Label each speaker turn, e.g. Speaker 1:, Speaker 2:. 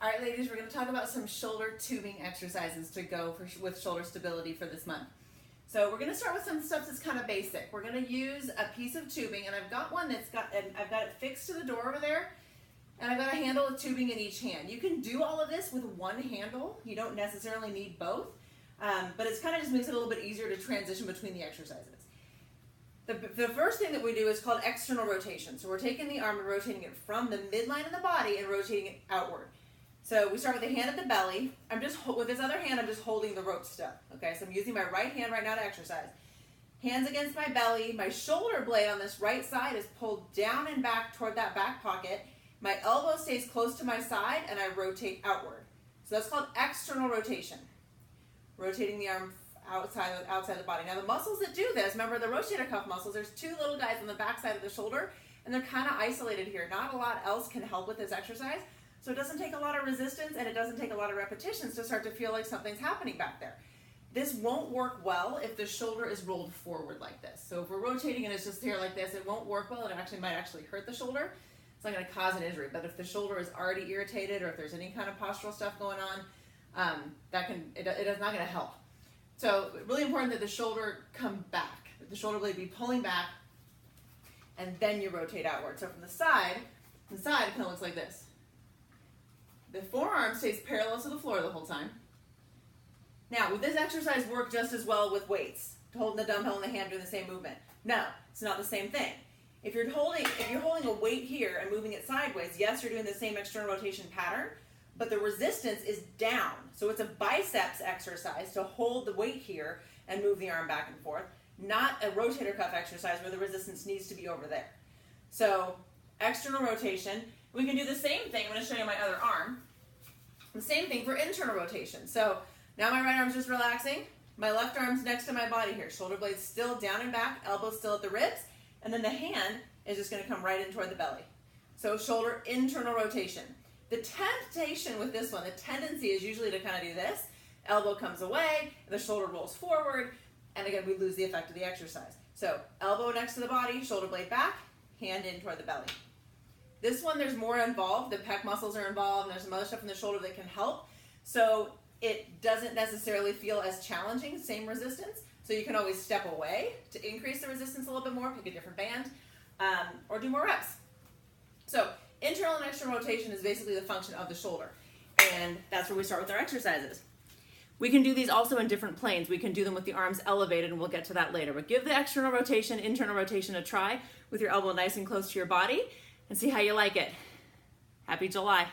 Speaker 1: All right, ladies, we're going to talk about some shoulder tubing exercises to go with shoulder stability for this month. So we're going to start with some stuff that's kind of basic. We're going to use a piece of tubing, and I've got one I've got it fixed to the door over there, and I've got a handle of tubing in each hand. You can do all of this with one handle. You don't necessarily need both, but it kind of just makes it a little bit easier to transition between the exercises. The first thing that we do is called external rotation. So we're taking the arm and rotating it from the midline of the body and rotating it outward. So we start with the hand at the belly. With this other hand, I'm just holding the rope still. Okay, so I'm using my right hand right now to exercise. Hands against my belly. My shoulder blade on this right side is pulled down and back toward that back pocket. My elbow stays close to my side and I rotate outward. So that's called external rotation. Rotating the arm outside the body. Now the muscles that do this, remember the rotator cuff muscles, there's two little guys on the back side of the shoulder, and they're kind of isolated here. Not a lot else can help with this exercise, so it doesn't take a lot of resistance and it doesn't take a lot of repetitions to start to feel like something's happening back there. This won't work well if the shoulder is rolled forward like this. So if we're rotating and it's just here like this, it won't work well. It might actually hurt the shoulder. It's not going to cause an injury, but if the shoulder is already irritated or if there's any kind of postural stuff going on, it is not going to help. So really important that the shoulder come back, that the shoulder blade be pulling back, and then you rotate outward. So from the side it kind of looks like this. The forearm stays parallel to the floor the whole time. Now, would this exercise work just as well with weights? Holding the dumbbell in the hand, doing the same movement? No, it's not the same thing. If you're holding a weight here and moving it sideways, yes, you're doing the same external rotation pattern, but the resistance is down. So it's a biceps exercise to hold the weight here and move the arm back and forth, not a rotator cuff exercise where the resistance needs to be over there. So external rotation. We can do the same thing. I'm going to show you my other arm. The same thing for internal rotation. So now my right arm's just relaxing. My left arm's next to my body here. Shoulder blades still down and back, elbow still at the ribs, and then the hand is just going to come right in toward the belly. So shoulder internal rotation. The temptation with this one, the tendency is usually to kind of do this. Elbow comes away, the shoulder rolls forward, and again, we lose the effect of the exercise. So elbow next to the body, shoulder blade back, hand in toward the belly. This one, there's more involved. The pec muscles are involved, and there's some other stuff in the shoulder that can help. So it doesn't necessarily feel as challenging, same resistance. So you can always step away to increase the resistance a little bit more, pick a different band, or do more reps. So internal and external rotation is basically the function of the shoulder, and that's where we start with our exercises. We can do these also in different planes. We can do them with the arms elevated, and we'll get to that later. But give the external rotation, internal rotation a try with your elbow nice and close to your body and see how you like it. Happy July.